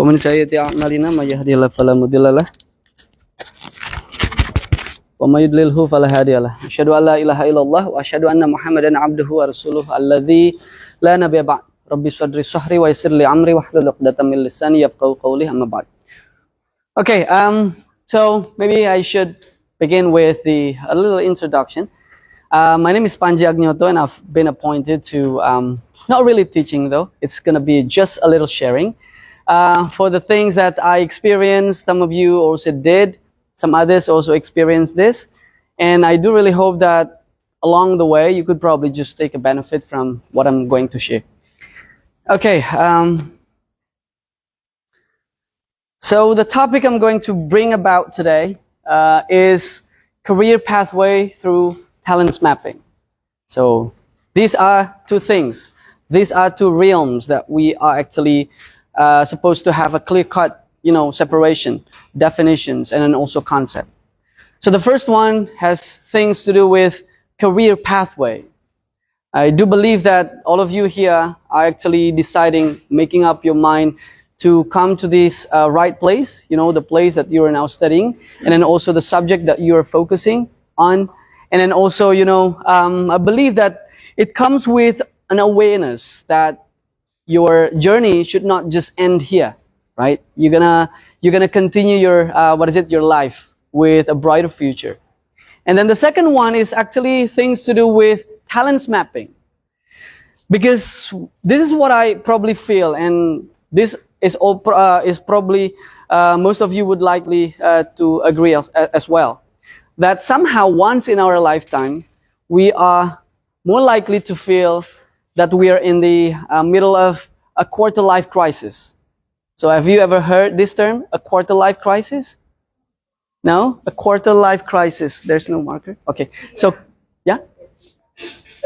ومن سيئات أعمالنا من يهده الله فلا مضل له ومن يضلله فلا هادي له أشهد أن لا إله إلا الله وأشهد أن محمدا عبده ورسوله الذي لا نبي بعد ربي صدري صحري ويسر لي أمري واحلل عقدة من لساني يفقهوا قولي أما بعد. Okay, so maybe I should begin with a little introduction. My name is Panji Agnyoto and I've been appointed to, not really teaching though, it's going to be just a little sharing. For the things that I experienced, some of you also did, some others also experienced this. And I do really hope that along the way, you could probably just take a benefit from what I'm going to share. Okay, so the topic I'm going to bring about today is career pathway through talents mapping. So these are two things. These are two realms that we are actually supposed to have a clear-cut, separation, definitions, and then also concept. So the first one has things to do with career pathway. I do believe that all of you here are actually deciding, making up your mind to come to this right place, the place that you are now studying, and then also the subject that you are focusing on. And then also, I believe that it comes with an awareness that your journey should not just end here, right? You're gonna continue your your life with a brighter future. And then the second one is actually things to do with talents mapping, because this is what I probably feel, and this is probably most of you would likely to agree as well, that somehow once in our lifetime we are more likely to feel that we are in the middle of a quarter life crisis. So have you ever heard this term, a quarter life crisis? No? A quarter life crisis. There's no marker? Okay. So, yeah?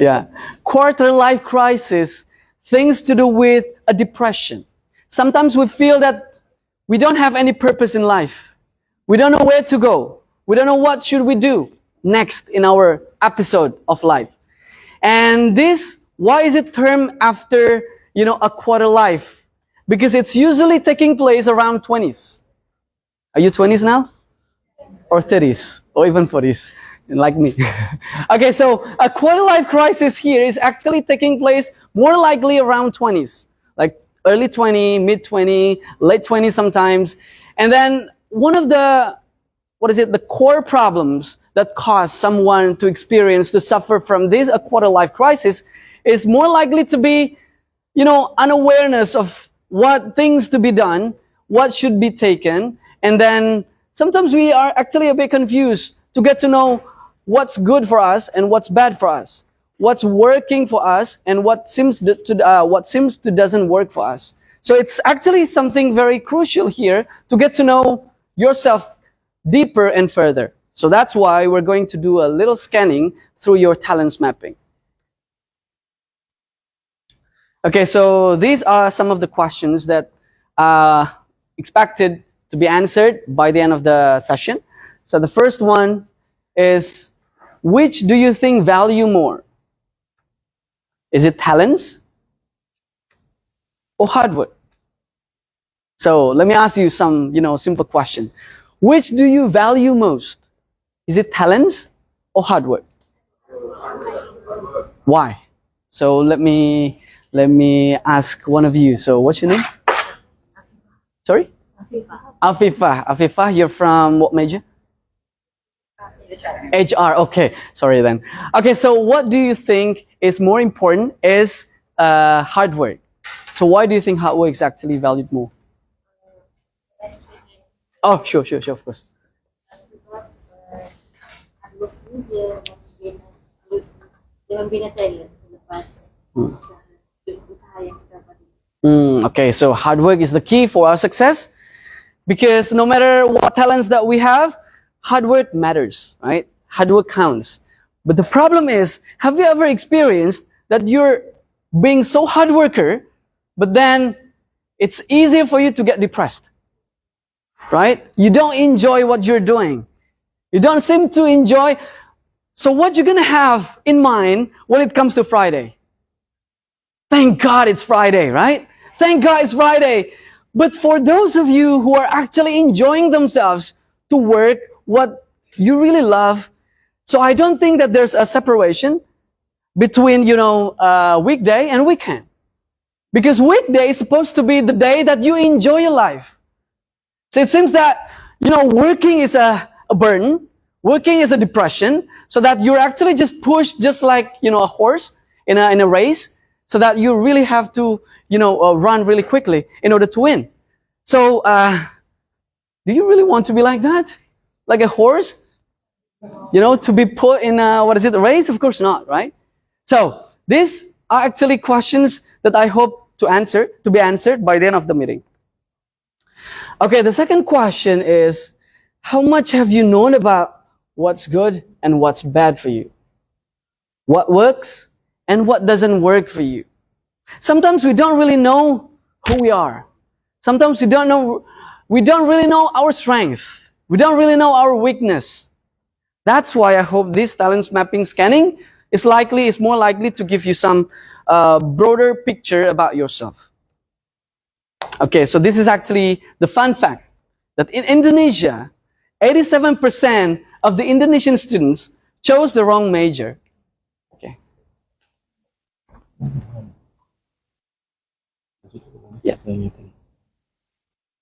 Yeah. Quarter life crisis, things to do with a depression. Sometimes we feel that we don't have any purpose in life. We don't know where to go. We don't know what should we do next in our episode of life. And this, why is it termed after, a quarter life? Because it's usually taking place around 20s. Are you 20s now? Or 30s? Or even 40s? Like me. Okay, so a quarter life crisis here is actually taking place more likely around 20s. Like early 20, mid 20, late 20 sometimes. And then one of the, the core problems that cause someone to suffer from this a quarter life crisis is more likely to be, unawareness of what things to be done, what should be taken, and then sometimes we are actually a bit confused to get to know what's good for us and what's bad for us, what's working for us and what seems to doesn't work for us. So it's actually something very crucial here to get to know yourself deeper and further. So that's why we're going to do a little scanning through your talents mapping. Okay, so these are some of the questions that are expected to be answered by the end of the session. So the first one is, which do you think value more? Is it talents or hard work? So let me ask you some, simple question. Which do you value most? Is it talents or hard work? Why? So let me ask one of you. So what's your name? Sorry? Afifa. Afifa, you're from what major? HR. Okay, sorry then. Okay, so what do you think is more important is hard work? So why do you think hard work is actually valued more? Oh, sure, of course. Okay, so hard work is the key for our success, because no matter what talents that we have, hard work matters, right? Hard work counts. But the problem is, have you ever experienced that you're being so hard worker, but then it's easier for you to get depressed, right? You don't enjoy what you're doing. You don't seem to enjoy. So what you're going to have in mind when it comes to Friday? Thank God it's Friday, right? Thank God it's Friday. But for those of you who are actually enjoying themselves to work what you really love, so I don't think that there's a separation between, weekday and weekend. Because weekday is supposed to be the day that you enjoy your life. So it seems that, working is a burden, working is a depression, so that you're actually just pushed just like, a horse in a race, so that you really have to, run really quickly in order to win. So, do you really want to be like that? Like a horse? To be put in a race? Of course not, right? So, these are actually questions that I hope to be answered by the end of the meeting. Okay, the second question is, how much have you known about what's good and what's bad for you? What works and what doesn't work for you? Sometimes we don't really know who we are. Sometimes we don't really know our strength. We don't really know our weakness. That's why I hope this talents mapping scanning is more likely to give you some broader picture about yourself. Okay, so this is actually the fun fact that in Indonesia, 87% of the Indonesian students chose the wrong major. Okay. Yeah.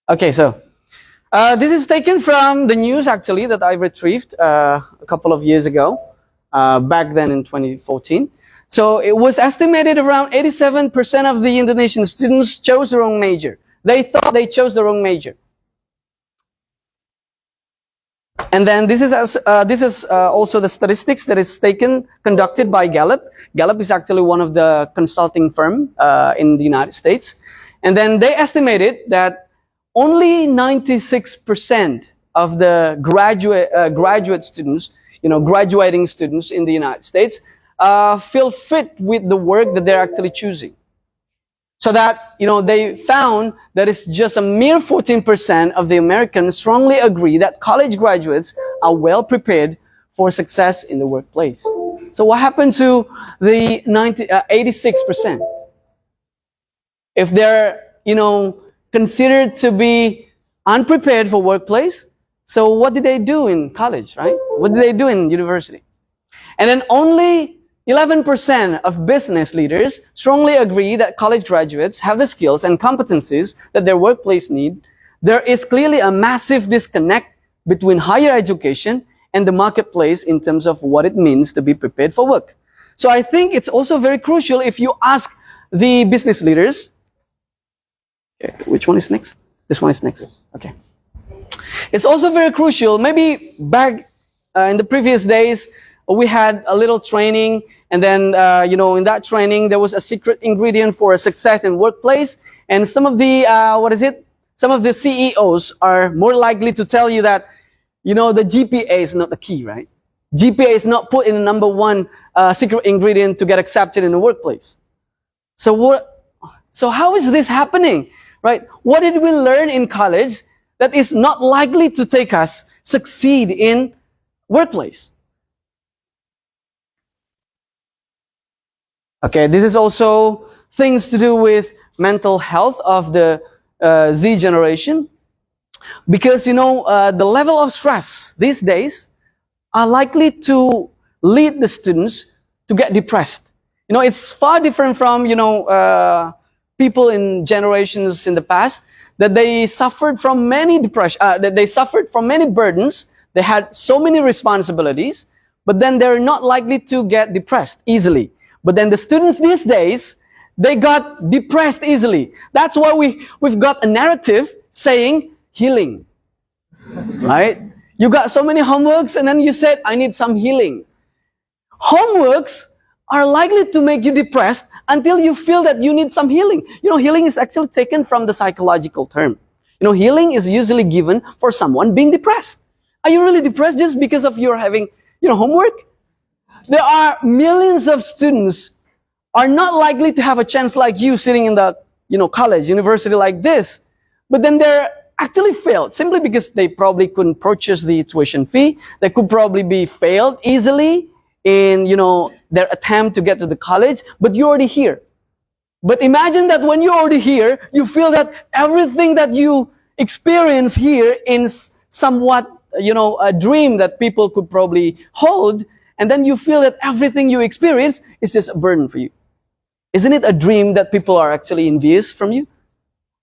Okay, so this is taken from the news actually that I retrieved a couple of years ago, back then in 2014. So it was estimated around 87% of the Indonesian students chose the wrong major. They thought they chose the wrong major. And then this is also the statistics that is conducted by Gallup. Gallup is actually one of the consulting firm in the United States. And then they estimated that only 96% of the graduate students, graduating students in the United States, feel fit with the work that they're actually choosing. So that, they found that it's just a mere 14% of the Americans strongly agree that college graduates are well prepared for success in the workplace. So what happened to the 86%? If they're, considered to be unprepared for workplace, so what did they do in college, right? What did they do in university? And then only 11% of business leaders strongly agree that college graduates have the skills and competencies that their workplace need. There is clearly a massive disconnect between higher education and the marketplace in terms of what it means to be prepared for work. So I think it's also very crucial if you ask the business leaders. Okay, which one is next? This one is next. Okay. It's also very crucial. Maybe back in the previous days, we had a little training, and then, in that training, there was a secret ingredient for a success in workplace. And some of the, some of the CEOs are more likely to tell you that, the GPA is not the key, right? GPA is not put in the number one secret ingredient to get accepted in the workplace. So how is this happening, right? What did we learn in college that is not likely to take us succeed in workplace? Okay, this is also things to do with mental health of the Z generation. Because, the level of stress these days are likely to lead the students to get depressed. It's far different from, people in generations in the past, that they suffered from many that they suffered from many burdens. They had so many responsibilities, but then they're not likely to get depressed easily. But then the students these days, they got depressed easily. That's why we've got a narrative saying healing, right? You got so many homeworks and then you said, I need some healing. Homeworks are likely to make you depressed until you feel that you need some healing. Healing is actually taken from the psychological term. Healing is usually given for someone being depressed. Are you really depressed just because of your having, homework? There are millions of students are not likely to have a chance like you sitting in the, college, university like this. But then they're actually failed simply because they probably couldn't purchase the tuition fee. They could probably be failed easily in, their attempt to get to the college, but you're already here. But imagine that when you're already here, you feel that everything that you experience here is somewhat, a dream that people could probably hold, and then you feel that everything you experience is just a burden for you. Isn't it a dream that people are actually envious from you?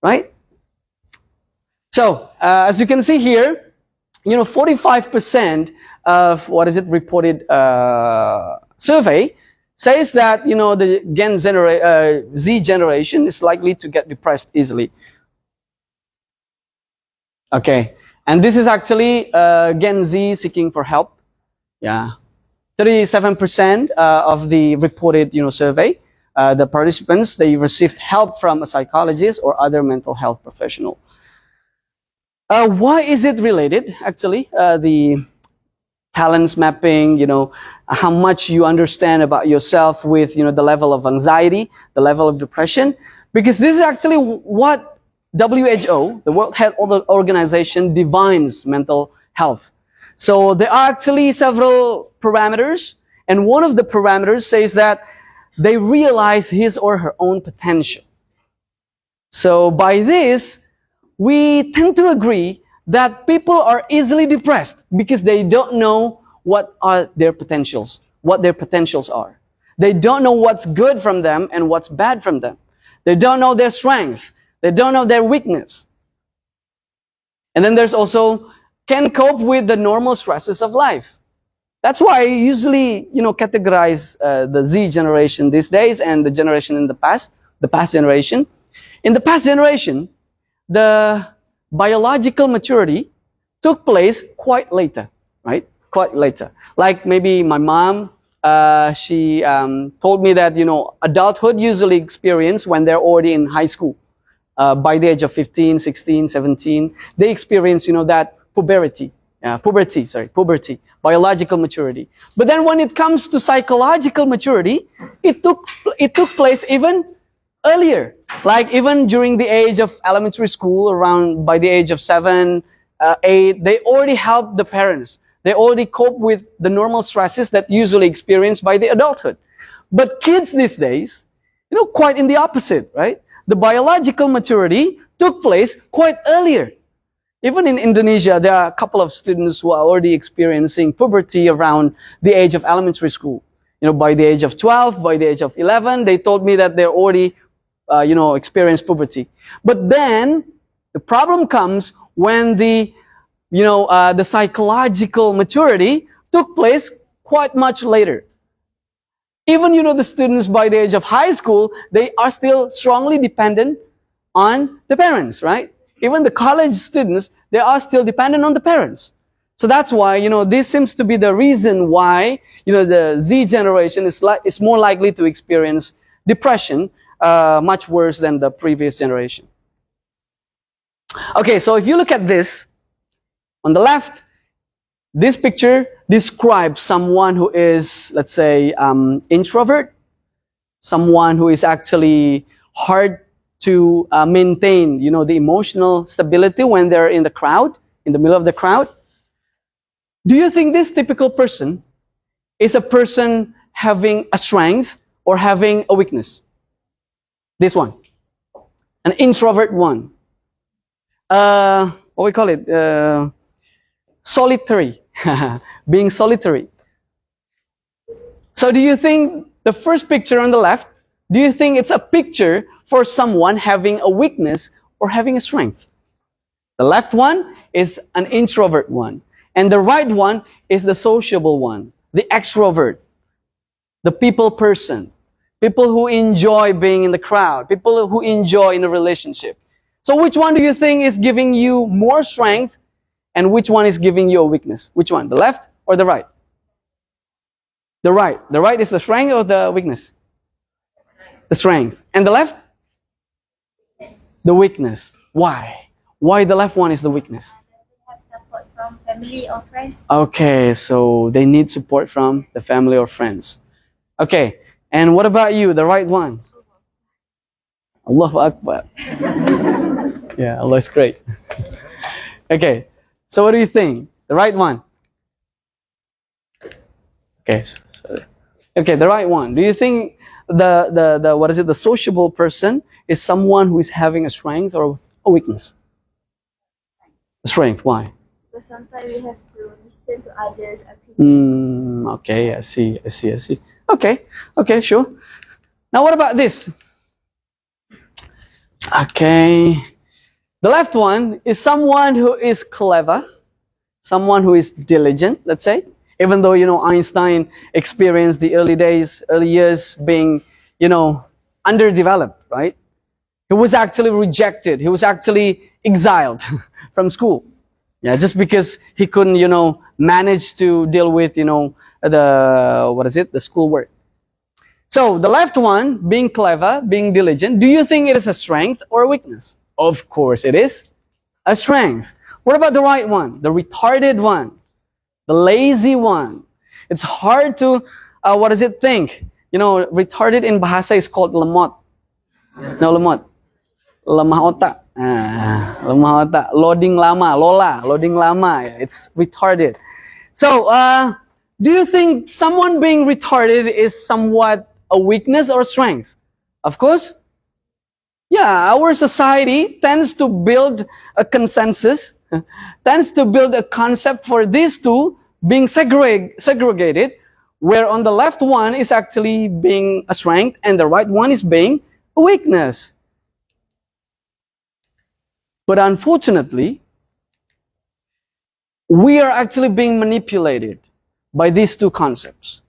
Right? So, as you can see here, 45% of reported survey says that, the Z generation is likely to get depressed easily. Okay, and this is actually Gen Z seeking for help. Yeah, 37% of the reported, survey, the participants, they received help from a psychologist or other mental health professional. Why is it related? Actually, the talents mapping, how much you understand about yourself with, the level of anxiety, the level of depression, because this is actually what WHO, the World Health Organization, defines mental health. So there are actually several parameters, and one of the parameters says that they realize his or her own potential. So by this, we tend to agree that people are easily depressed because they don't know what are their potentials, what their potentials are. They don't know what's good from them and what's bad from them. They don't know their strength. They don't know their weakness. And then there's also, can cope with the normal stresses of life. That's why I usually, categorize the Z generation these days and the generation in the past generation. In the past generation, the biological maturity took place quite later, right? Quite later. Like maybe my mom, she told me that, adulthood usually experience when they're already in high school. By the age of 15, 16, 17, they experience, that puberty, biological maturity. But then when it comes to psychological maturity, it took place even earlier. Like even during the age of elementary school, around by the age of 7, 8, they already help the parents. They already cope with the normal stresses that usually experienced by the adulthood. But kids these days, quite in the opposite, right? The biological maturity took place quite earlier. Even in Indonesia, there are a couple of students who are already experiencing puberty around the age of elementary school. By the age of 12, by the age of 11, they told me that they're already experience puberty. But then the problem comes when the psychological maturity took place quite much later. Even, the students by the age of high school, they are still strongly dependent on the parents, right? Even the college students, they are still dependent on the parents. So that's why, this seems to be the reason why, the Z generation is more likely to experience depression much worse than the previous generation. Okay, so if you look at this, on the left, this picture describes someone who is, let's say, introvert, someone who is actually hard to maintain, the emotional stability when they're in the crowd, in the middle of the crowd. Do you think this typical person is a person having a strength or having a weakness? This one, an introvert one. What we call it? Solitary, being solitary. So do you think the first picture on the left, do you think it's a picture for someone having a weakness or having a strength? The left one is an introvert one. And the right one is the sociable one, the extrovert, the people person. People who enjoy being in the crowd. People who enjoy in a relationship. So which one do you think is giving you more strength and which one is giving you a weakness? Which one? The left or the right? The right. The right is the strength or the weakness? The strength. And the left? The weakness. Why? Why the left one is the weakness? Have support from family or friends. Okay, so they need support from the family or friends. Okay. And what about you, the right one? Allahu Akbar. Yeah, Allah is great. Okay, so what do you think? The right one? Okay, the right one. Do you think the sociable person is someone who is having a strength or a weakness? Strength. Why? Because sometimes we have to listen to others' opinions. Okay, I see. Okay, sure. Now what about this? Okay. The left one is someone who is clever, someone who is diligent, let's say. Even though, Einstein experienced the early years being, underdeveloped, right? He was actually rejected. He was actually exiled from school. Yeah, just because he couldn't, manage to deal with, the schoolwork. So the left one, being clever, being diligent, do you think it is a strength or a weakness? Of course it is a strength. What about the right one? The retarded one, the lazy one. It's hard to, think? Retarded in Bahasa is called lemot. No, lemot. Lemah otak. Lemah otak. Loading lama. Lola. Loading lama. It's retarded. So, do you think someone being retarded is somewhat a weakness or a strength? Of course. Yeah, our society tends to build a consensus, tends to build a concept for these two being segregated, where on the left one is actually being a strength and the right one is being a weakness. But unfortunately, we are actually being manipulated by these two concepts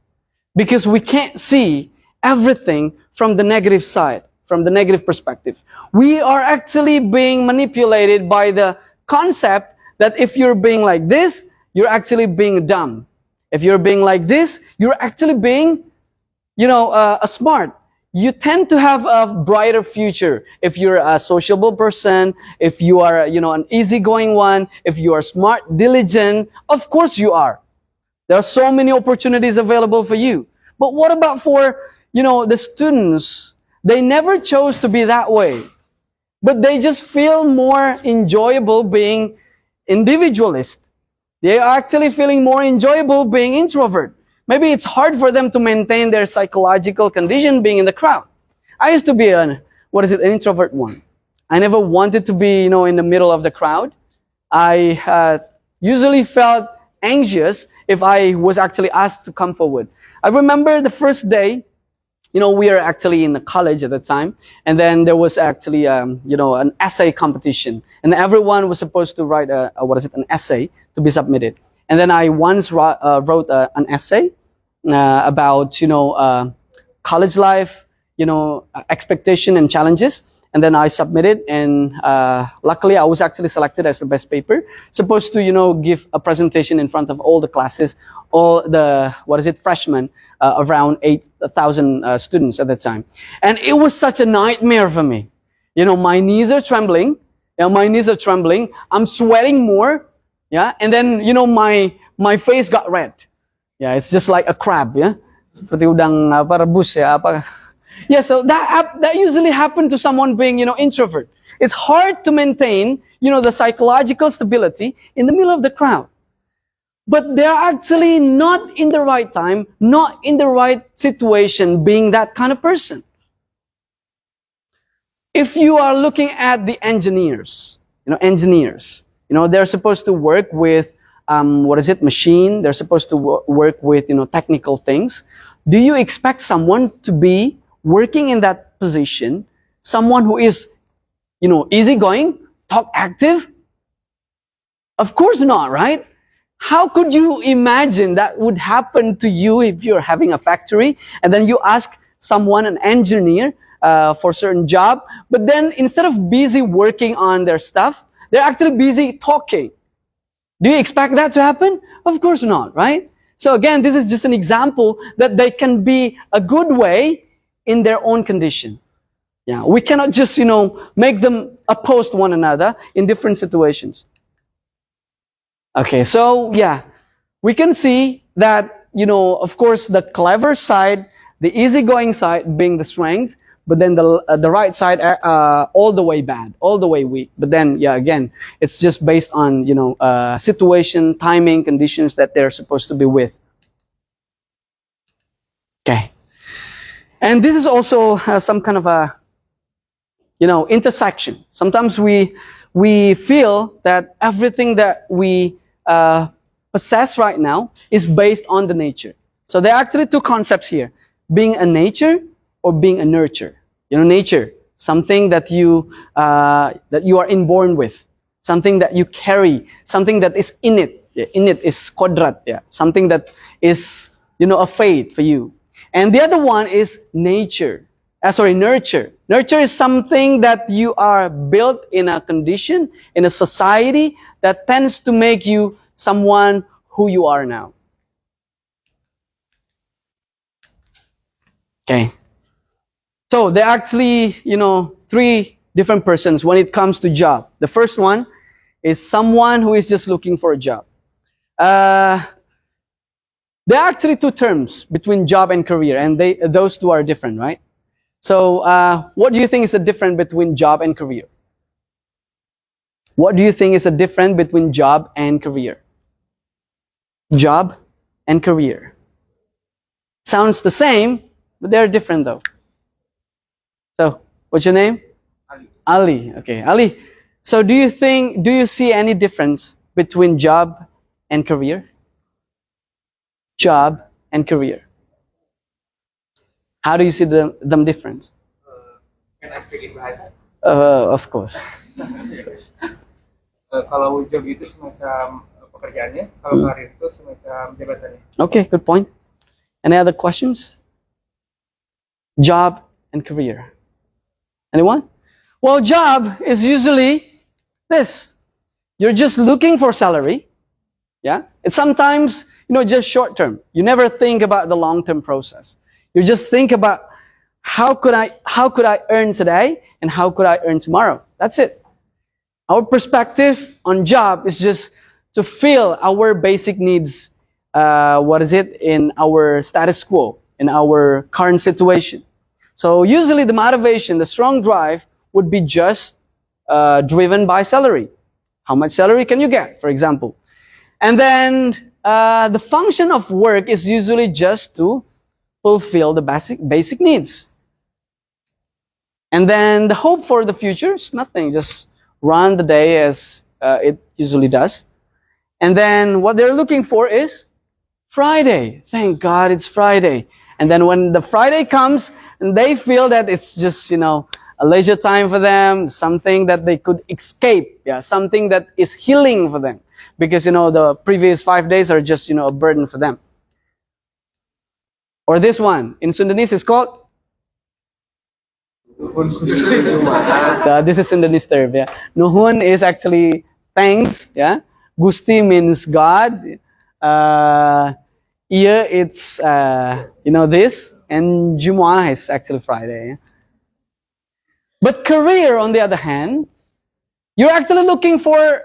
because we can't see everything from the negative side, from the negative perspective. We are actually being manipulated by the concept that if you're being like this, you're actually being dumb. If you're being like this, you're actually being, smart. You tend to have a brighter future if you're a sociable person, if you are, an easygoing one, if you are smart, diligent. Of course you are. There are so many opportunities available for you. But what about for, the students? They never chose to be that way. But they just feel more enjoyable being individualist. They are actually feeling more enjoyable being introvert. Maybe it's hard for them to maintain their psychological condition being in the crowd. I used to be an introvert one. I never wanted to be, in the middle of the crowd. I usually felt anxious if I was actually asked to come forward. I remember the first day, we are actually in the college at the time, and then there was actually, an essay competition, and everyone was supposed to write an essay to be submitted. And then I once wrote an essay about, college life, expectation and challenges. And then I submitted, and luckily I was actually selected as the best paper. Supposed to, give a presentation in front of all the classes, all the, freshmen, around 8,000 students at that time. And it was such a nightmare for me. My knees are trembling. I'm sweating more. Yeah, and then my face got red. Yeah, it's just like a crab. Yeah, seperti udang rebus ya apa. Yeah, so that usually happened to someone being introvert. It's hard to maintain the psychological stability in the middle of the crowd. But they're actually not in the right time, not in the right situation, being that kind of person. If you are looking at the engineers, they're supposed to work with, machine. They're supposed to work with, technical things. Do you expect someone to be working in that position, someone who is, easygoing, talk active? Of course not, right? How could you imagine that would happen to you if you're having a factory and then you ask someone, an engineer, for a certain job, but then instead of busy working on their stuff, they're actually busy talking. Do you expect that to happen? Of course not, right? So again, this is just an example that they can be a good way in their own condition. Yeah, we cannot just, make them oppose one another in different situations. Okay, so yeah, we can see that, of course, the clever side, the easygoing side being the strength, but then the right side, all the way bad, all the way weak. But then, yeah, again, it's just based on, situation, timing, conditions that they're supposed to be with. Okay. And this is also some kind of a, intersection. Sometimes we feel that everything that we possess right now is based on the nature. So there are actually two concepts here: being a nature or being a nurture. Nature, something that you are inborn with, something that you carry, something that is in it. In it is kodrat, something that is a fate for you. And the other one is nature. Nurture. Nurture is something that you are built in a condition, in a society that tends to make you someone who you are now. Okay. So there are actually, three different persons when it comes to job. The first one is someone who is just looking for a job. There are actually two terms between job and career, and those two are different, right? So what do you think is the difference between job and career? What do you think is the difference between job and career? Job and career. Sounds the same, but they're different though. So, what's your name? Ali. Ali. Okay, Ali. So do you see any difference between job and career? Job and career. How do you see them difference? Can I speak in bahasa? Of course. Kalau job itu semacam pekerjaannya, kalau karir itu semacam jabatannya. Okay, good point. Any other questions? Job and career. Anyone? Well, job is usually this. You're just looking for salary. Yeah? It's sometimes, just short term. You never think about the long-term process. You just think about how could I earn today and how could I earn tomorrow? That's it. Our perspective on job is just to fill our basic needs, in our status quo, in our current situation. So usually the motivation, the strong drive would be just driven by salary. How much salary can you get, for example? And then the function of work is usually just to fulfill the basic needs. And then the hope for the future is nothing, just run the day as it usually does. And then what they're looking for is Friday. Thank God it's Friday. And then when the Friday comes, and they feel that it's just, a leisure time for them, something that they could escape, something that is healing for them. Because, the previous 5 days are just, a burden for them. Or this one, in Sundanese is called? So this is Sundanese term, Nuhun is actually thanks, Gusti means God. Here it's, this. And Jumu'ah is actually Friday. But career, on the other hand, you're actually looking for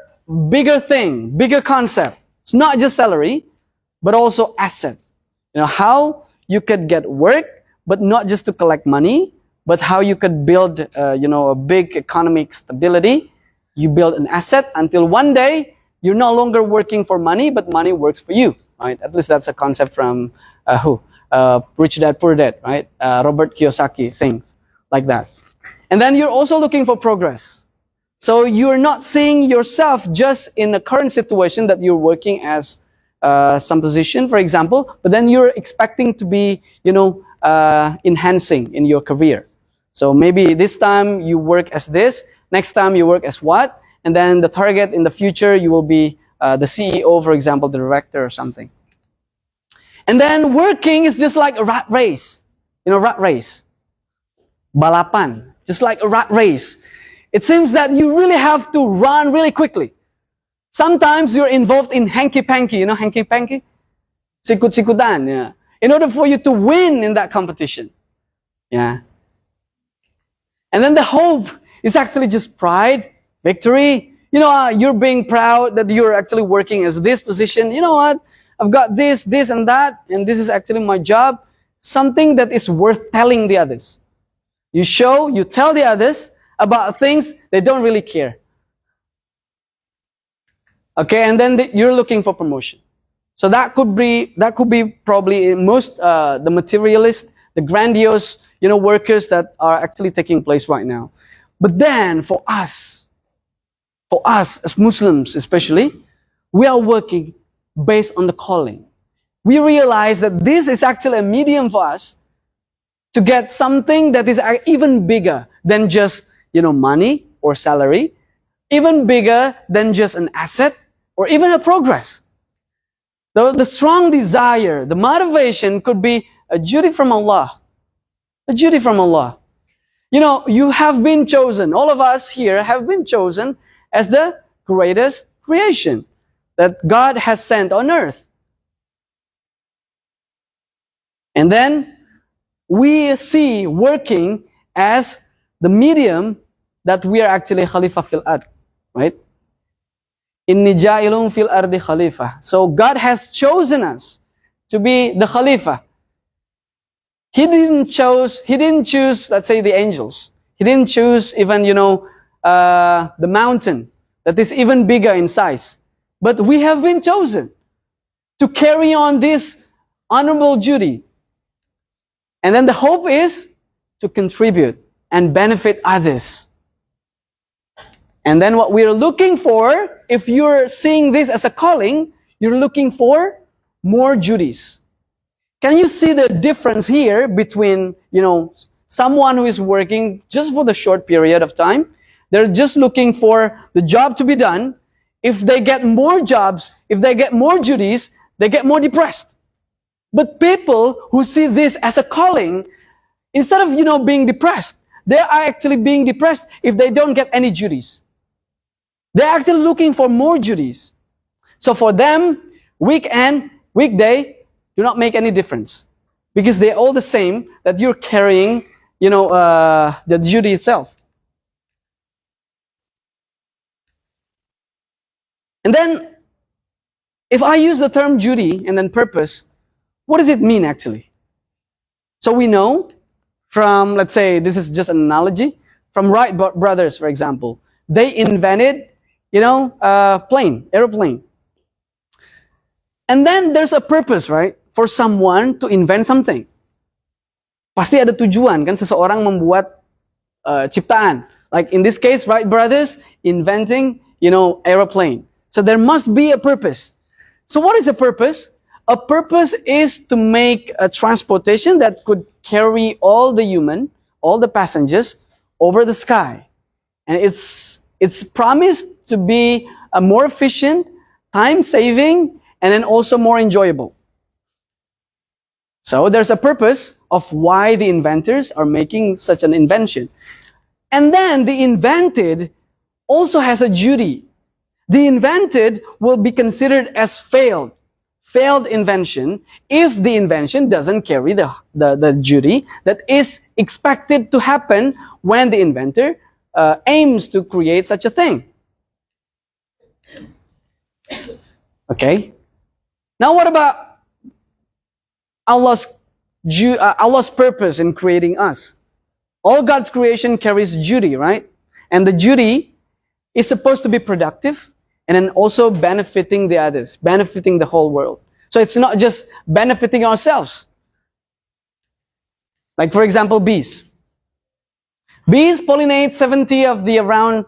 bigger thing, bigger concept. It's not just salary, but also asset. How you could get work, but not just to collect money, but how you could build, a big economic stability. You build an asset until one day you're no longer working for money, but money works for you. Right? At least that's a concept from who? Rich Dad, Poor Dad, right? Robert Kiyosaki, things like that. And then you're also looking for progress. So you're not seeing yourself just in the current situation that you're working as some position, for example, but then you're expecting to be, enhancing in your career. So maybe this time you work as this, next time you work as what, and then the target in the future you will be the CEO, for example, the director or something. And then working is just like a rat race. Rat race. Balapan. Just like a rat race. It seems that you really have to run really quickly. Sometimes you're involved in hanky-panky. Hanky-panky? Sikut-sikutan. In order for you to win in that competition. Yeah. And then the hope is actually just pride, victory. You're being proud that you're actually working as this position. You know what? I've got this, and that, and this is actually my job. Something that is worth telling the others. You tell the others about things they don't really care. Okay, and then you're looking for promotion. So that could be probably most the materialist the grandiose, workers that are actually taking place right now. But then for us as Muslims especially, we are working based on the calling. We realize that this is actually a medium for us to get something that is even bigger than just, money or salary, even bigger than just an asset or even a progress. The strong desire, the motivation could be a duty from Allah. A duty from Allah. You have been chosen, all of us here have been chosen as the greatest creation that God has sent on earth. And then we see working as the medium that we are actually Khalifah fil ard, right? Inni ja'ilun fil ardi Khalifah. So God has chosen us to be the Khalifah. He didn't choose, let's say, the angels. He didn't choose even, the mountain that is even bigger in size. But we have been chosen to carry on this honorable duty. And then the hope is to contribute and benefit others. And then what we're looking for, if you're seeing this as a calling, you're looking for more duties. Can you see the difference here between, someone who is working just for the short period of time? They're just looking for the job to be done. If they get more jobs, if they get more duties, they get more depressed. But people who see this as a calling, instead of, being depressed, they are actually being depressed if they don't get any duties. They're actually looking for more duties. So for them, weekend, weekday, do not make any difference. Because they're all the same, that you're carrying, the duty itself. And then, if I use the term duty and then purpose, what does it mean actually? So we know from, let's say, this is just an analogy, from Wright brothers, for example. They invented, aeroplane. And then there's a purpose, right? For someone to invent something. Pasti ada tujuan, kan, seseorang membuat ciptaan. Like in this case, Wright brothers inventing, aeroplane. So there must be a purpose. So what is a purpose? A purpose is to make a transportation that could carry all the passengers over the sky. And it's promised to be a more efficient, time-saving, and then also more enjoyable. So there's a purpose of why the inventors are making such an invention. And then the invented also has a duty. The invented will be considered as failed invention if the invention doesn't carry the duty that is expected to happen when the inventor aims to create such a thing. Okay? Now what about Allah's purpose in creating us? All God's creation carries duty, right? And the duty is supposed to be productive and then also benefiting the others, benefiting the whole world. So it's not just benefiting ourselves. Like for example, bees. Bees pollinate 70 of the around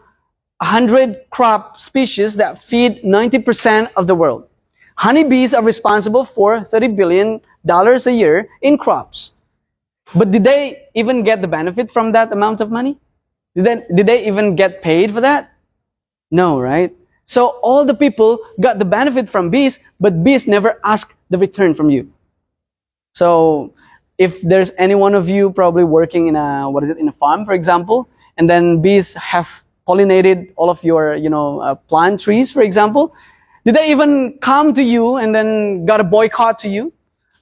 100 crop species that feed 90% of the world. Honeybees are responsible for $30 billion a year in crops. But did they even get the benefit from that amount of money? Did they even get paid for that? No, right? So all the people got the benefit from bees, but bees never ask the return from you. So if there's any one of you probably working in a farm, for example, and then bees have pollinated all of your, plant trees, for example, did they even come to you and then got a boycott to you?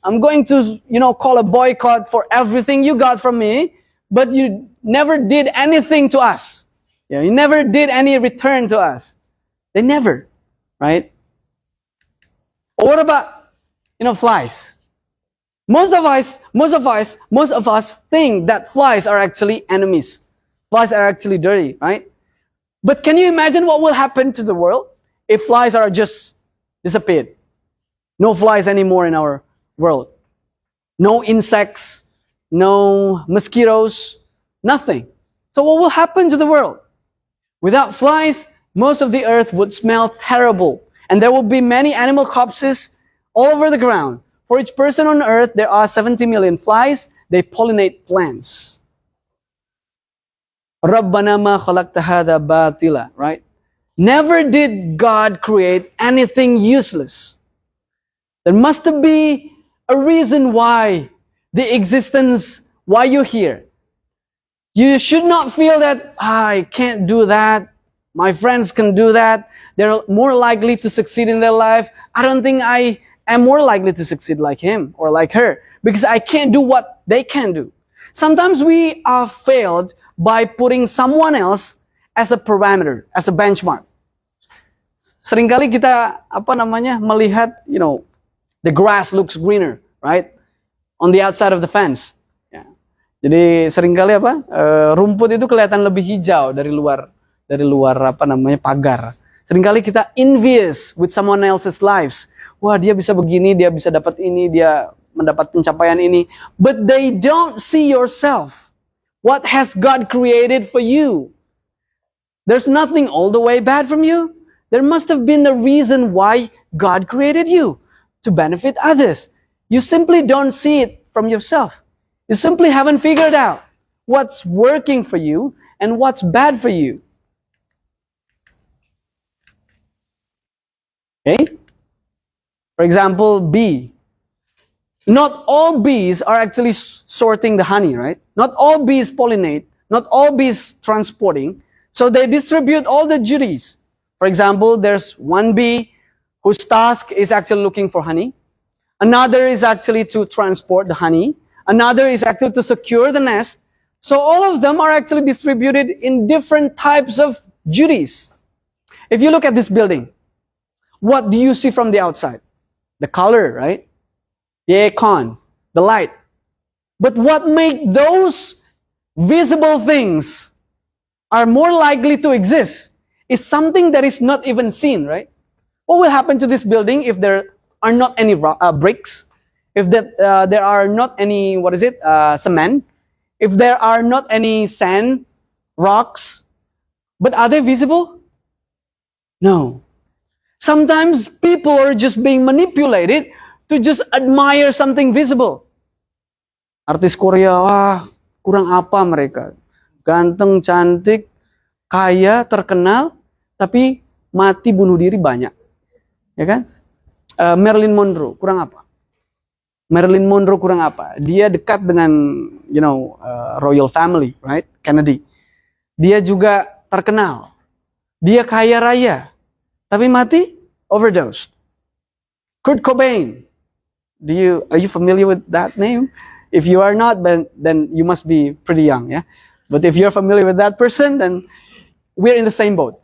I'm going to, call a boycott for everything you got from me, but you never did anything to us. You never did any return to us. They never, right? Or what about, flies? Most of us think that flies are actually enemies. Flies are actually dirty, right? But can you imagine what will happen to the world if flies are just disappeared? No flies anymore in our world. No insects, no mosquitoes, nothing. So what will happen to the world? Without flies, most of the earth would smell terrible, and there will be many animal corpses all over the ground. For each person on earth, there are 70 million flies. They pollinate plants. Rabbana ma khalaqta hadha batila, right? Never did God create anything useless. There must be a reason why the existence, why you're here. You should not feel that, I can't do that. My friends can do that. They're more likely to succeed in their life. I don't think I am more likely to succeed like him or like her because I can't do what they can do. Sometimes we are failed by putting someone else as a parameter, as a benchmark. Seringkali kita melihat, the grass looks greener, right? On the outside of the fence. Ya. Jadi seringkali rumput itu kelihatan lebih hijau dari luar pagar. Seringkali kita envious with someone else's lives. Wah, dia bisa begini, dia bisa dapat ini, dia mendapat pencapaian ini. But they don't see yourself. What has God created for you? There's nothing all the way bad from you. There must have been a reason why God created you, to benefit others. You simply don't see it from yourself. You simply haven't figured out what's working for you and what's bad for you. Okay? For example, bee. Not all bees are actually sorting the honey, right? Not all bees pollinate. Not all bees transporting. So they distribute all the duties. For example, there's one bee whose task is actually looking for honey. Another is actually to transport the honey. Another is actually to secure the nest. So all of them are actually distributed in different types of duties. If you look at this building, what do you see from the outside? The color, right? The aircon, the light. But what makes those visible things are more likely to exist is something that is not even seen, right? What will happen to this building if there are not any bricks? If there are not any, cement? If there are not any sand, rocks? But are they visible? No. Sometimes people are just being manipulated to just admire something visible. Artis Korea, wah, kurang apa mereka? Ganteng, cantik, kaya, terkenal, tapi mati bunuh diri banyak. Ya kan? Marilyn Monroe, kurang apa? Marilyn Monroe kurang apa? Dia dekat dengan, royal family, right? Kennedy. Dia juga terkenal. Dia kaya raya. Tapi mati overdosed. Kurt Cobain. Are you familiar with that name? If you are not, then you must be pretty young, yeah? But if you're familiar with that person, then we're in the same boat.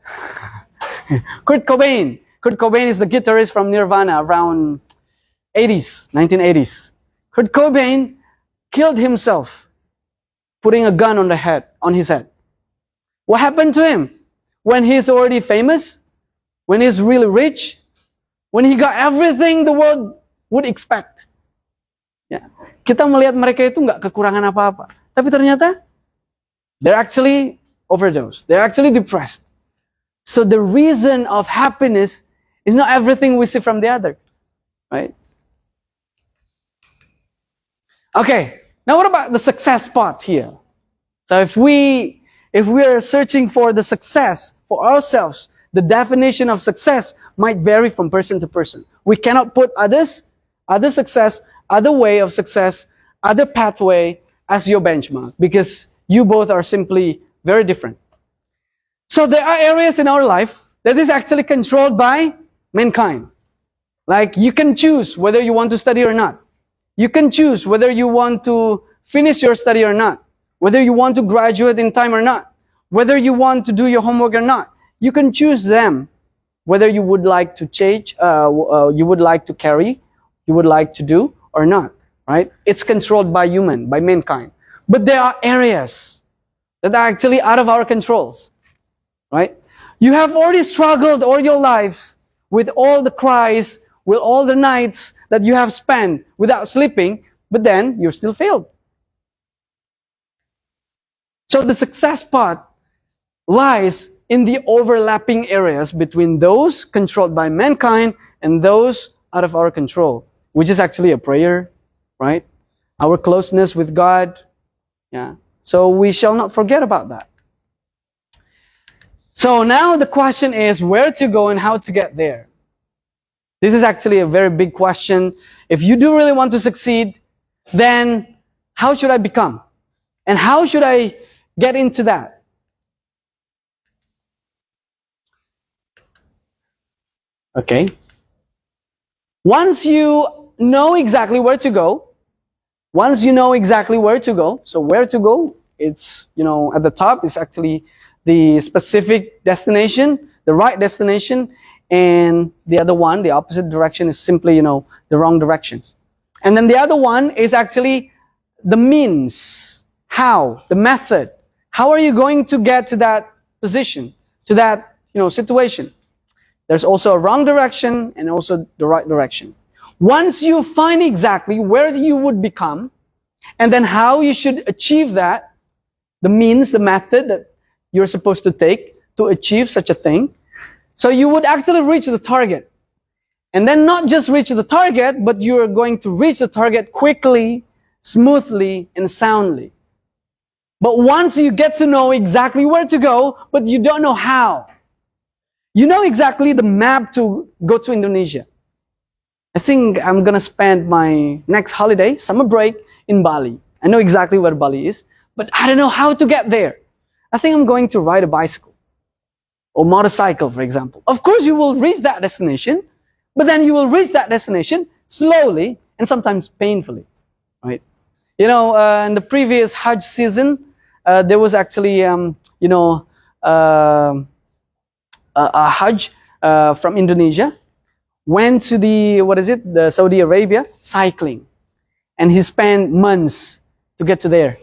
Kurt Cobain. Kurt Cobain is the guitarist from Nirvana around 1980s. Kurt Cobain killed himself, putting a gun on his head. What happened to him? When he's already famous, when he's really rich, when he got everything the world would expect. Ya. Kita melihat mereka itu nggak kekurangan apa-apa. Tapi ternyata, they're actually overdosed. They're actually depressed. So the reason of happiness is not everything we see from the other. Right? Okay, now what about the success part here? So if we are searching for the success for ourselves, the definition of success might vary from person to person. We cannot put other success, other way of success, other pathway as your benchmark because you both are simply very different. So there are areas in our life that is actually controlled by mankind. Like you can choose whether you want to study or not. You can choose whether you want to finish your study or not. Whether you want to graduate in time or not. Whether you want to do your homework or not. You can choose them. Whether you would like to change, you would like to carry, you would like to do or not. Right? It's controlled by mankind. But there are areas that are actually out of our controls. Right? You have already struggled all your lives with all the cries, with all the nights that you have spent without sleeping, but then you still failed. So the success part lies in the overlapping areas between those controlled by mankind and those out of our control, which is actually a prayer, right? Our closeness with God. Yeah. So we shall not forget about that. So now the question is where to go and how to get there. This is actually a very big question. If you do really want to succeed, then how should I become? And how should I get into that? Okay. Once you know exactly where to go, so where to go, it's, at the top is actually the specific destination, the right destination, and the other one, the opposite direction, is simply, the wrong direction. And then the other one is actually the means, how, the method. How are you going to get to that position, to that, situation? There's also a wrong direction and also the right direction. Once you find exactly where you would become, and then how you should achieve that, the means, the method that you're supposed to take to achieve such a thing, so you would actually reach the target. And then not just reach the target, but you're going to reach the target quickly, smoothly, and soundly. But once you get to know exactly where to go, but you don't know how. You know exactly the map to go to Indonesia. I think I'm going to spend my next holiday, summer break, in Bali. I know exactly where Bali is, but I don't know how to get there. I think I'm going to ride a bicycle or motorcycle, for example. Of course, you will reach that destination, but then you will reach that destination slowly and sometimes painfully, right? In the previous Hajj season, there was actually, a Hajj from Indonesia, went to the Saudi Arabia cycling, and he spent months to get to there.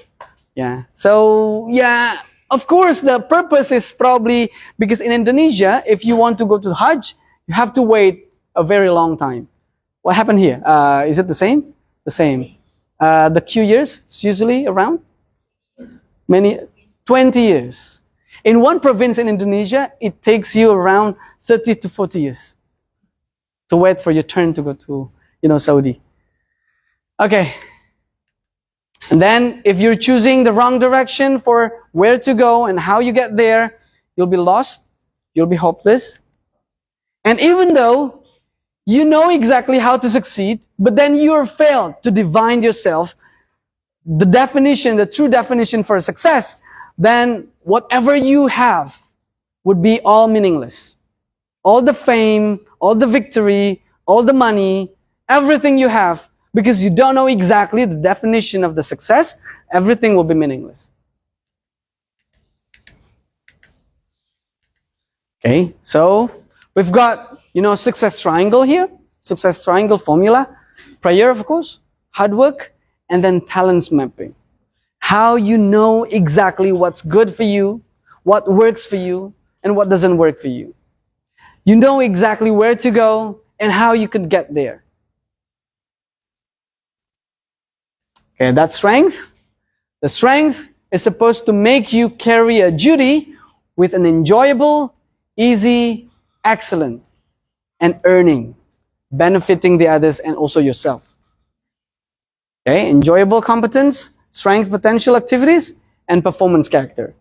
Yeah. So yeah, of course the purpose is probably because in Indonesia, if you want to go to Hajj, you have to wait a very long time. What happened here? Is it the same? The same. The queue years is usually around 20 years. In one province in Indonesia, it takes you around 30 to 40 years to wait for your turn to go to, Saudi. Okay. And then if you're choosing the wrong direction for where to go and how you get there, you'll be lost, you'll be hopeless. And even though you know exactly how to succeed, but then you're failed to divine yourself the true definition for success, then whatever you have would be all meaningless. All the fame, all the victory, all the money, everything you have, because you don't know exactly the definition of the success, everything will be meaningless. Okay, so we've got, success triangle here, success triangle formula, prayer, of course, hard work, and then talents mapping. How you know exactly what's good for you, what works for you, and what doesn't work for you. You know exactly where to go and how you could get there. Okay, that's strength. The strength is supposed to make you carry a duty with an enjoyable, easy, excellent, and earning, benefiting the others and also yourself. Okay, enjoyable competence, strength potential activities, and performance character.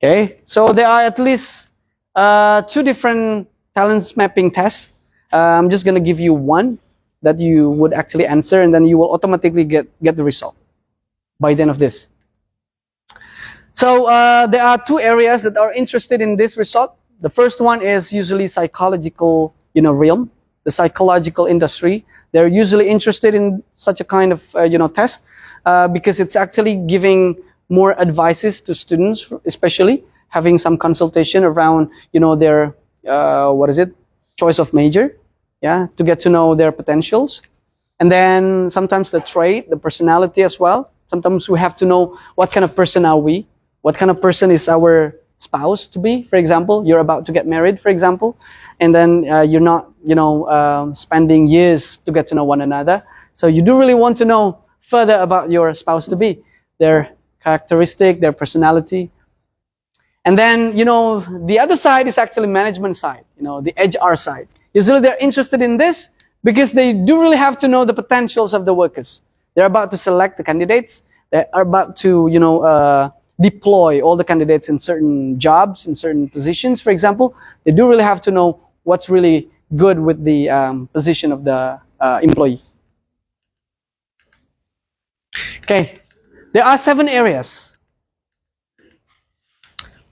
Okay, so there are at least 2 different talents mapping tests. I'm just going to give you one that you would actually answer, and then you will automatically get the result by the end of this. So there are 2 areas that are interested in this result. The first one is usually psychological, realm, the psychological industry. They're usually interested in such a kind of, test because it's actually giving more advices to students, especially having some consultation around, their, choice of major, yeah, to get to know their potentials. And then sometimes the trait, the personality as well. Sometimes we have to know what kind of person are we, what kind of person is our spouse to be. For example, you're about to get married, for example, and then you're not, spending years to get to know one another. So you do really want to know further about your spouse to be, their characteristic, their personality. And then, the other side is actually management side, the HR side. Usually they're interested in this because they do really have to know the potentials of the workers. They're about to select the candidates. They are about to, deploy all the candidates in certain jobs, in certain positions, for example. They do really have to know what's really good with the position of the employee. Okay, there are 7 areas.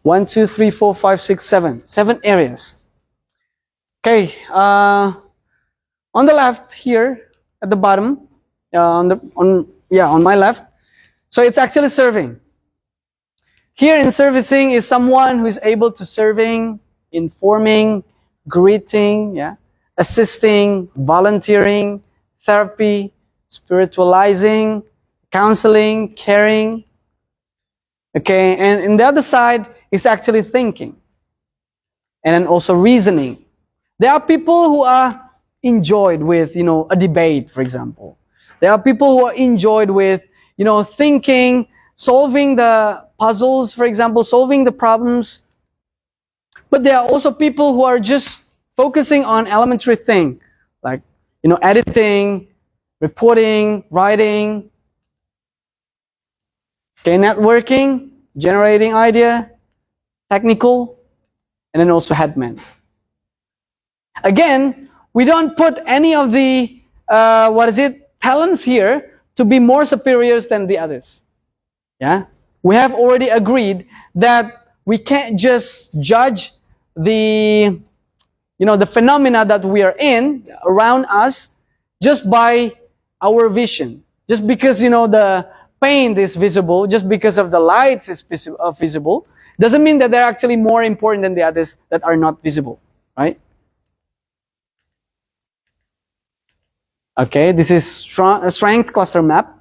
1, 2, 3, 4, 5, 6, 7. 7 areas. Okay, on the left here, at the bottom, on my left, so it's actually serving. Here in servicing is someone who is able to serving, informing, greeting, assisting, volunteering, therapy, spiritualizing, counseling, caring. Okay, and in the other side is actually thinking, and then also reasoning. There are people who are enjoyed with, a debate, for example. There are people who are enjoyed with, thinking, solving the puzzles, for example, solving the problems. But there are also people who are just focusing on elementary things, like, editing, reporting, writing, okay, networking, generating idea, technical, and then also headman. Again, we don't put any of the, talents here to be more superiors than the others. Yeah? We have already agreed that we can't just judge the, the phenomena that we are in around us just by our vision. Just because, the paint is visible, just because of the lights is visible, doesn't mean that they're actually more important than the others that are not visible, right? Okay, this is a strength cluster map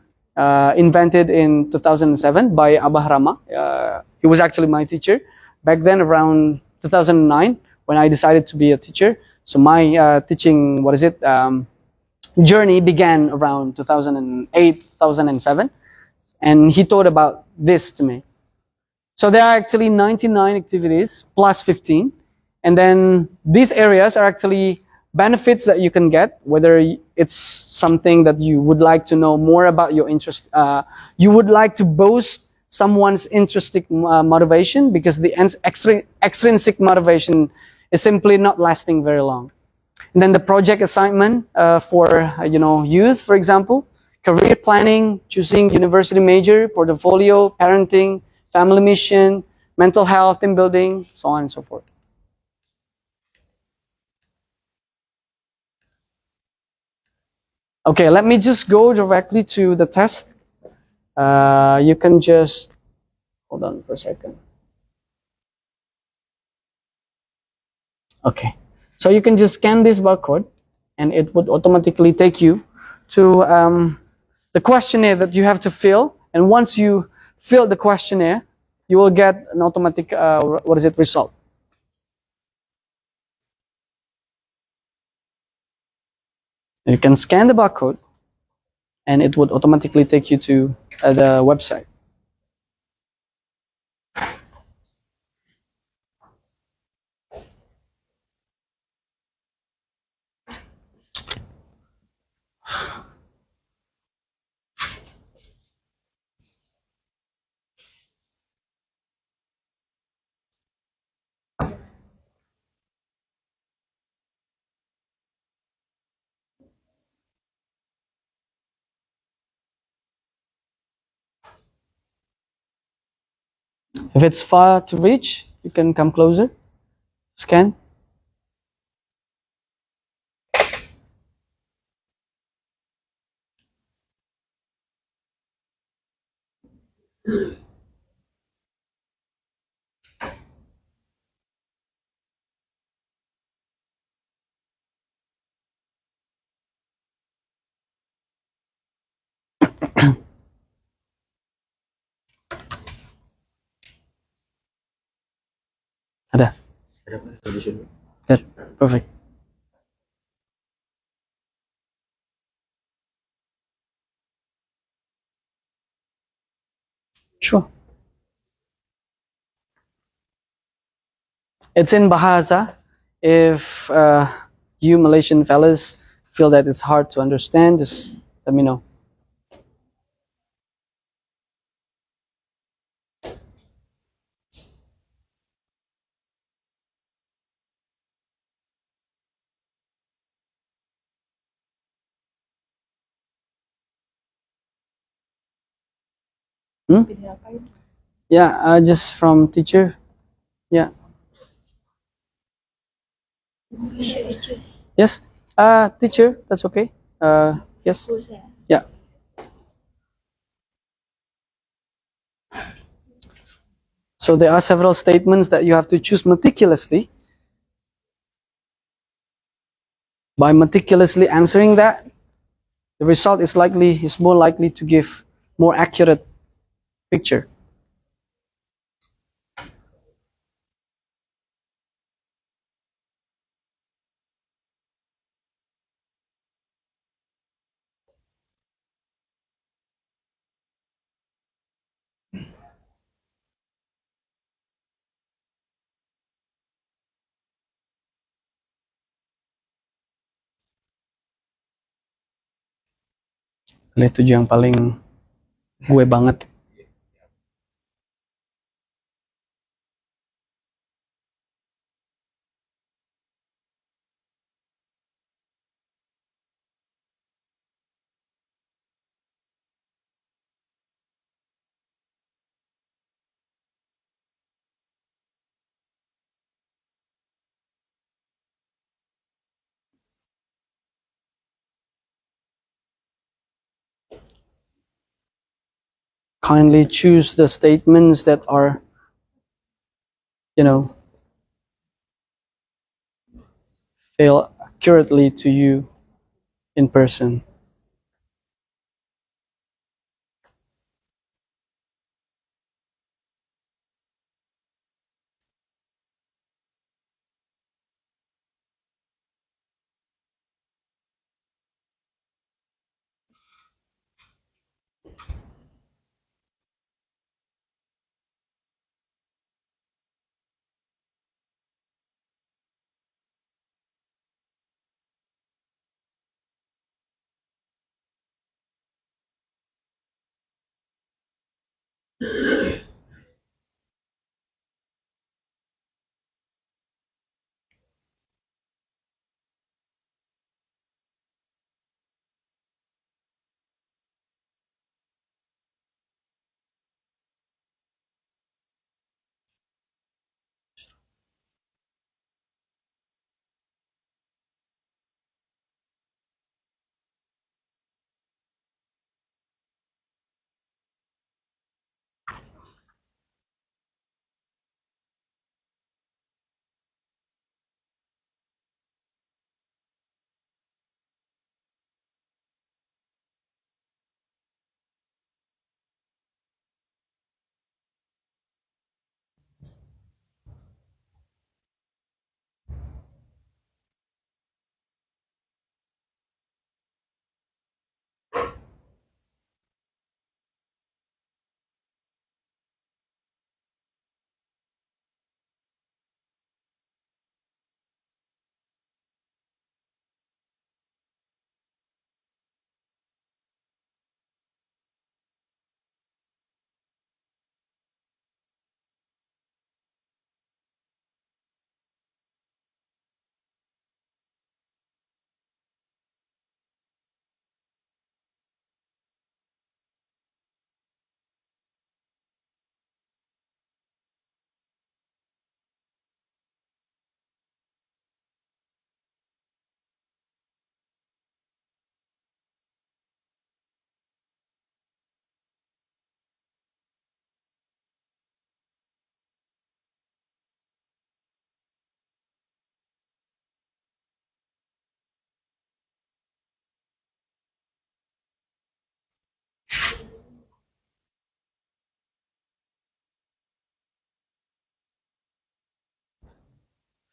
invented in 2007 by Abah Rama. He was actually my teacher back then, around 2009, when I decided to be a teacher. So my teaching, journey began around 2008, 2007, and he taught about this to me. So there are actually 99 activities plus 15, and then these areas are actually benefits that you can get, whether it's something that you would like to know more about your interest, you would like to boast someone's intrinsic motivation, because the extrinsic motivation is simply not lasting very long. And then the project assignment for youth, for example, career planning, choosing university major, portfolio, parenting, family mission, mental health, team building, so on and so forth. Okay, let me just go directly to the test. You can just, hold on for a second. Okay, so you can just scan this barcode and it would automatically take you to the questionnaire that you have to fill. And once you fill the questionnaire, you will get an automatic, result. You can scan the barcode and it would automatically take you to the website. If it's far to reach, you can come closer, scan. Ada? Good, perfect. Sure. It's in Bahasa. If you Malaysian fellas feel that it's hard to understand, just let me know. Yeah, just from teacher. Yeah. Yes. Teacher, that's okay. Yes. Yeah. So there are several statements that you have to choose meticulously. By meticulously answering that, the result is more likely to give more accurate picture. Nilai 7 yang paling gue banget. Kindly choose the statements that are, feel accurately to you in person.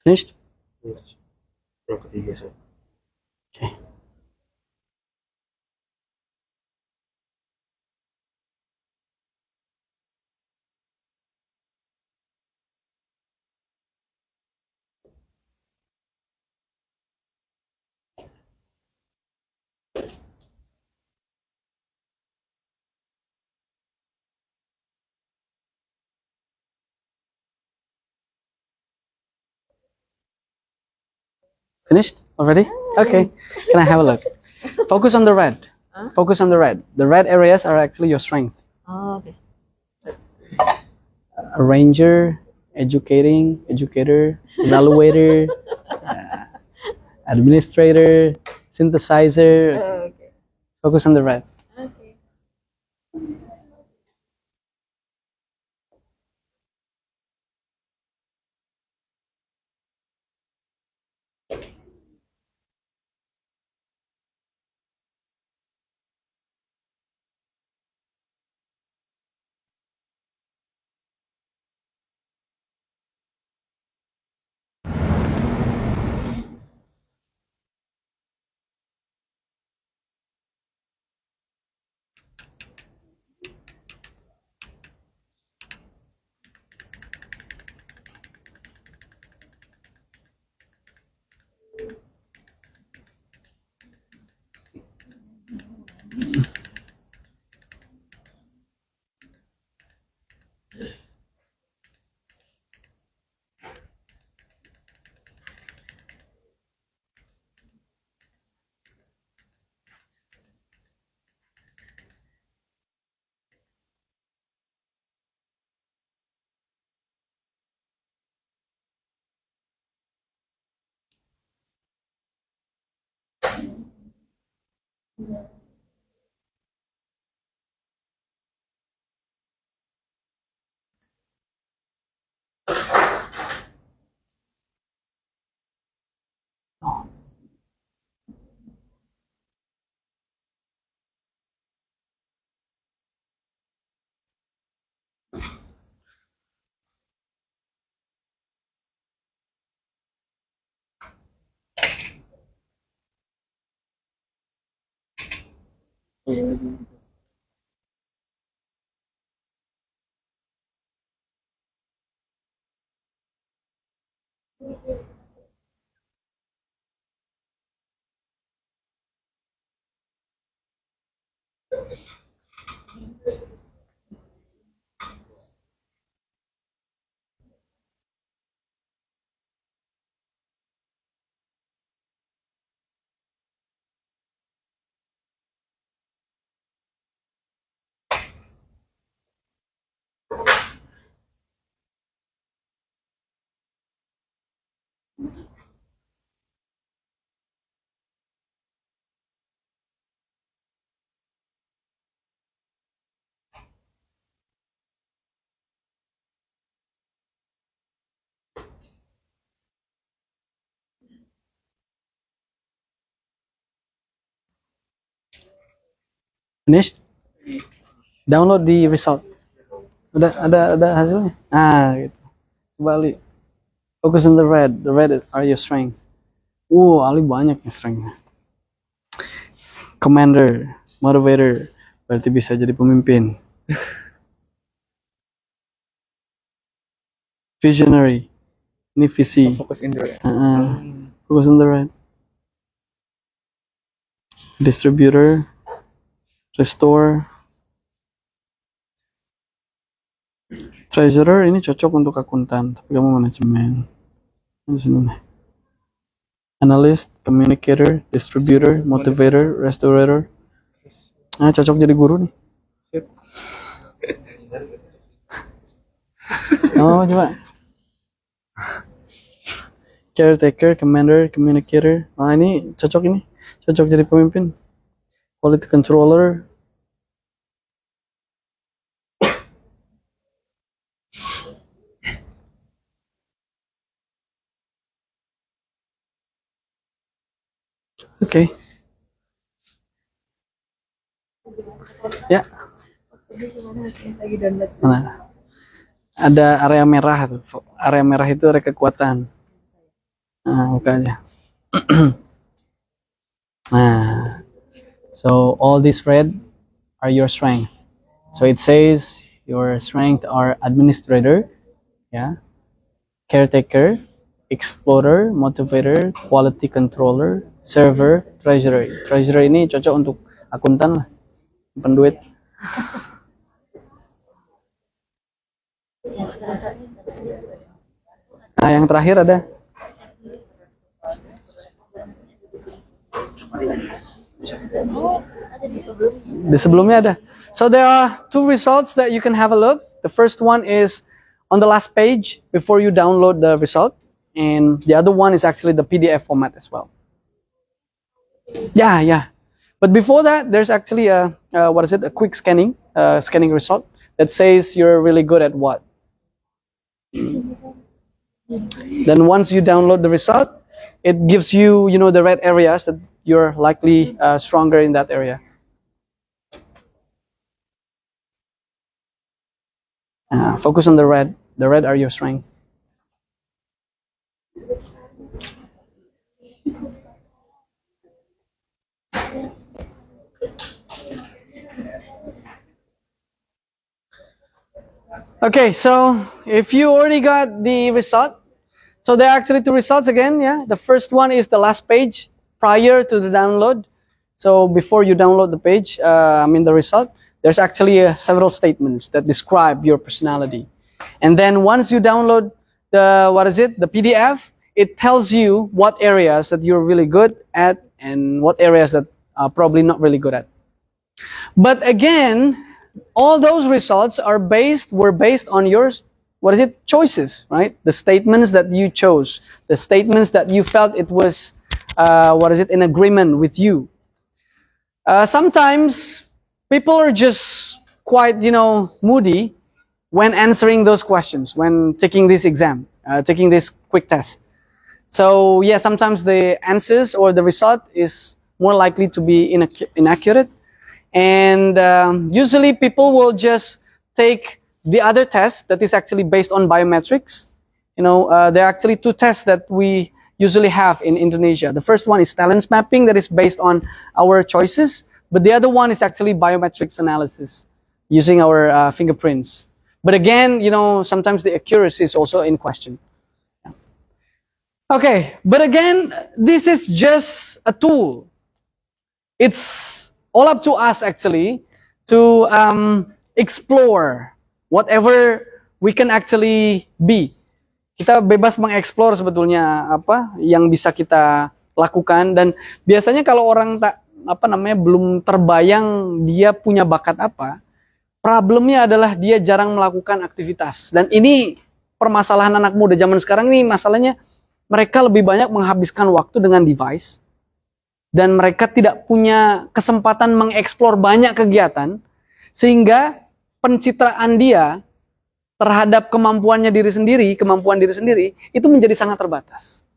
Finished? Yes. Yang ketiga, Sir. Okay. Finished already? Okay. Can I have a look? Focus on the red. Focus on the red. The red areas are actually your strength. Oh, okay. Arranger, educator, evaluator, administrator, synthesizer. Okay. Focus on the red. Okay. Finished? Download the result. Ada hasilnya. Gitu. Balik. Focus on the red. The red are your strength. Ali banyak nih strengthnya. Commander, motivator, berarti bisa jadi pemimpin. Visionary, ini visi. Fokus Indra ya. Focus on the red. Distributor, restore, treasurer ini cocok untuk akuntan, tapi kamu manajemen. Di sini nih. Analyst, communicator, distributor, motivator, restorator. Cocok jadi guru nih. Oh, coba. Caretaker, commander, communicator. Ini cocok ini. Cocok jadi pemimpin. Quality controller. Oke. Ya. Lagi download. Mana? Ada area merah tuh. Area merah itu area kekuatan. Buka aja. So all these red are your strength. So it says your strength are administrator, caretaker, explorer, motivator, quality controller, server, treasurer. Treasurer ini cocok untuk akuntan lah, penduit. Yang terakhir ada Ada di sebelumnya. Di sebelumnya ada. So there are two results that you can have a look. The first one is on the last page before you download the result, and the other one is actually the PDF format as well. Yeah. But before that, there's actually a a quick scanning result that says you're really good at what. Then once you download the result, it gives you, the red areas that you're likely stronger in that area. Focus on the red. The red are your strength. Okay, so if you already got the result, so there are actually two results again, yeah. The first one is the last page prior to the download. So before you download the page, the result, there's actually several statements that describe your personality. And then once you download the PDF, it tells you what areas that you're really good at and what areas that are probably not really good at. But again, all those results were based on your choices, right? The statements that you chose, the statements that you felt it was in agreement with you. Sometimes people are just quite moody when answering those questions, when taking this exam, taking this quick test. So yeah, sometimes the answers or the result is more likely to be inaccurate. And usually people will just take the other test that is actually based on biometrics. There are actually two tests that we usually have in Indonesia. The first one is talents mapping, that is based on our choices. But the other one is actually biometrics analysis using our fingerprints. But again, sometimes the accuracy is also in question. Okay, but again, this is just a tool. It's all up to us actually to explore whatever we can actually be. Kita bebas mengeksplor sebetulnya apa yang bisa kita lakukan, dan biasanya kalau orang belum terbayang dia punya bakat apa, problemnya adalah dia jarang melakukan aktivitas. Dan ini permasalahan anak muda zaman sekarang ini, masalahnya mereka lebih banyak menghabiskan waktu dengan device. Dan mereka tidak punya kesempatan mengeksplor banyak kegiatan, sehingga pencitraan dia terhadap kemampuan diri sendiri, itu menjadi sangat terbatas.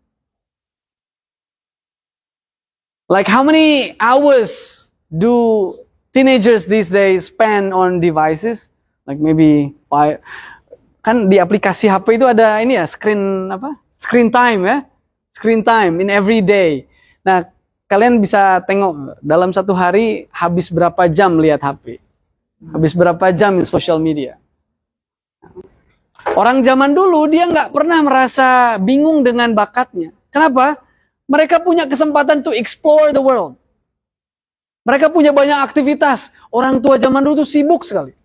Like how many hours do teenagers these days spend on devices? Like maybe kan di aplikasi HP itu ada ini ya, screen time ya, screen time in every day. Nah, kalian bisa tengok dalam satu hari habis berapa jam lihat HP, habis berapa jam di social media. Orang zaman dulu dia nggak pernah merasa bingung dengan bakatnya. Kenapa? Mereka punya kesempatan to explore the world. Mereka punya banyak aktivitas. Orang tua zaman dulu tuh sibuk sekali.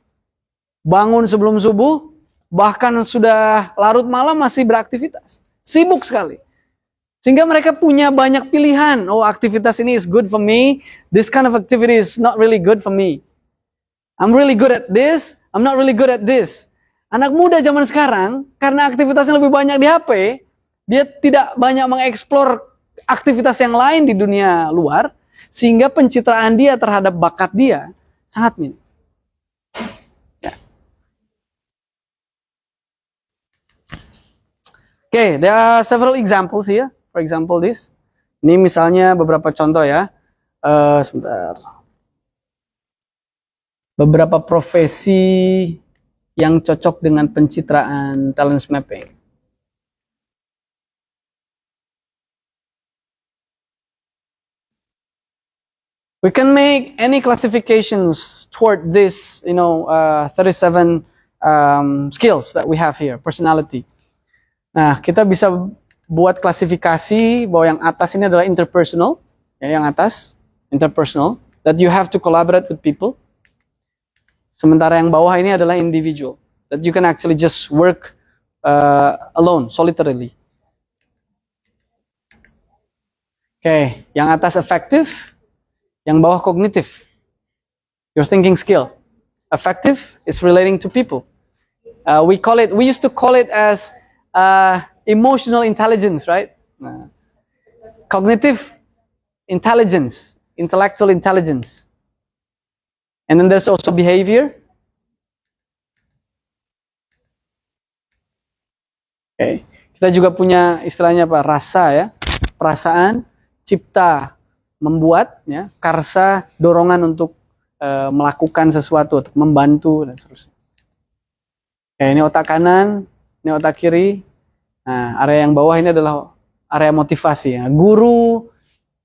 Bangun sebelum subuh, bahkan sudah larut malam masih beraktivitas. Sibuk sekali. Sehingga mereka punya banyak pilihan. Oh, aktivitas ini is good for me. This kind of activity is not really good for me. I'm really good at this. I'm not really good at this. Anak muda zaman sekarang, karena aktivitasnya lebih banyak di HP, dia tidak banyak mengeksplor aktivitas yang lain di dunia luar, sehingga pencitraan dia terhadap bakat dia sangat minim. Yeah. Okay, there are several examples here. For example, this. Ini misalnya beberapa contoh ya. Sebentar. Beberapa profesi yang cocok dengan pencitraan talent mapping. We can make any classifications toward this, 37 skills that we have here, personality. Nah, kita bisa buat klasifikasi bahwa yang atas ini adalah interpersonal, ya, yang atas interpersonal, that you have to collaborate with people. Sementara yang bawah ini adalah individual, that you can actually just work alone, solitarily. Oke, yang atas effective, yang bawah kognitif. Your thinking skill. Effective is relating to people. We used to call it as emotional intelligence, right? Cognitive intelligence, intellectual intelligence. And then there's also behavior. Okay. Kita juga punya istilahnya apa? Rasa ya, perasaan, cipta, membuat, ya, karsa, dorongan untuk melakukan sesuatu, untuk membantu dan seterusnya. Oke, ini otak kanan, ini otak kiri. Nah, area yang bawah ini adalah area motivasi. Ya. Guru,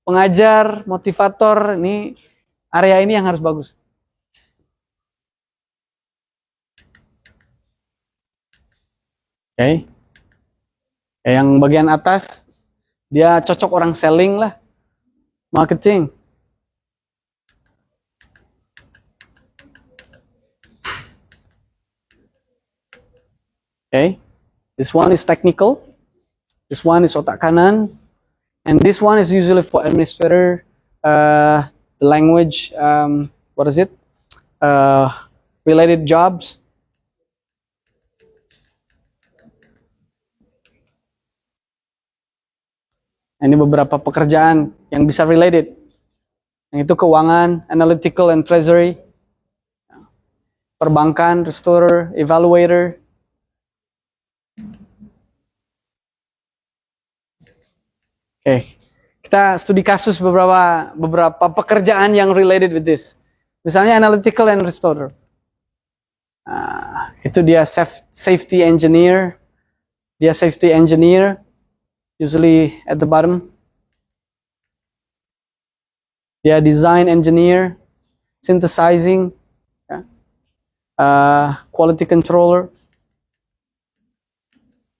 pengajar, motivator, ini area ini yang harus bagus. Oke. Yang bagian atas, dia cocok orang selling lah, marketing. Okay, this one is technical, this one is otak kanan, and this one is usually for administrator, the language, what is it, related jobs. Ini beberapa pekerjaan yang bisa related. Yang itu keuangan, analytical and treasury, perbankan, restorer, evaluator. Oke, kita studi kasus beberapa pekerjaan yang related with this. Misalnya analytical and restorer. Itu dia safety engineer. Dia safety engineer. Usually at the bottom. Dia design engineer, synthesizing, quality controller.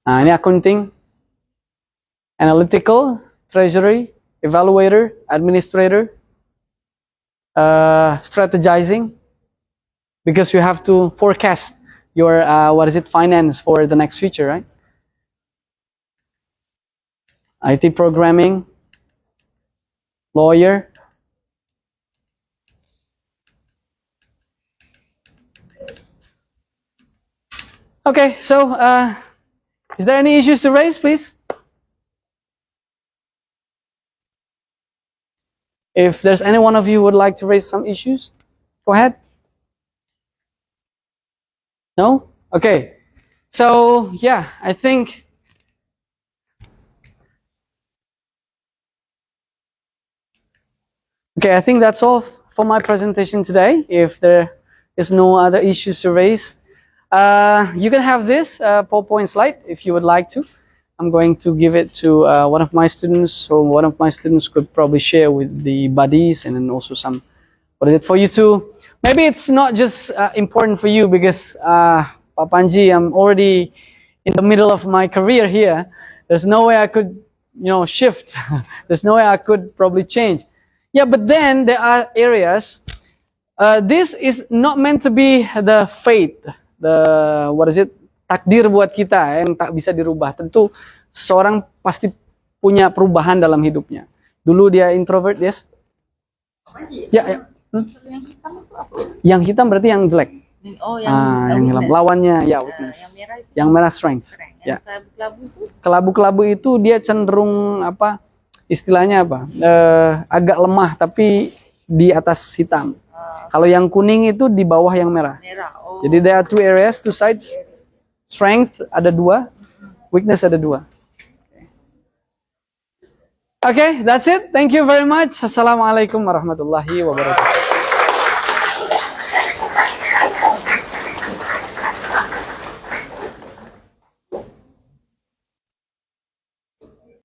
Nah, ini accounting, analytical, treasury, evaluator, administrator, strategizing, because you have to forecast your finance for the next future, right? IT programming, lawyer. Okay, so is there any issues to raise, please? If there's any one of you who would like to raise some issues, go ahead. No? Okay. So, yeah, I think that's all for my presentation today. If there is no other issues to raise, you can have this PowerPoint slide if you would like to. I'm going to give it to one of my students, so one of my students could probably share with the buddies, and then also some, for you too. Maybe it's not just important for you because Pak Panji, I'm already in the middle of my career here. There's no way I could, shift. There's no way I could probably change. Yeah, but then there are areas. This is not meant to be the fate, takdir buat kita yang tak bisa dirubah. Tentu seseorang pasti punya perubahan dalam hidupnya. Dulu dia introvert, yes? Ya. Yang hitam itu apa? Yang hitam berarti yang jelek. Oh, yang hitam. Lawannya ya weakness. Yang merah itu. Yang merah strength. Ya. Kelabu-kelabu itu. Kelabu-kelabu itu dia cenderung istilahnya agak lemah tapi di atas hitam. Kalau yang kuning itu di bawah yang merah. Oh. Jadi there are two areas, two sides. Strength ada 2, weakness ada 2. Okay, that's it. Thank you very much. Assalamualaikum warahmatullahi wabarakatuh.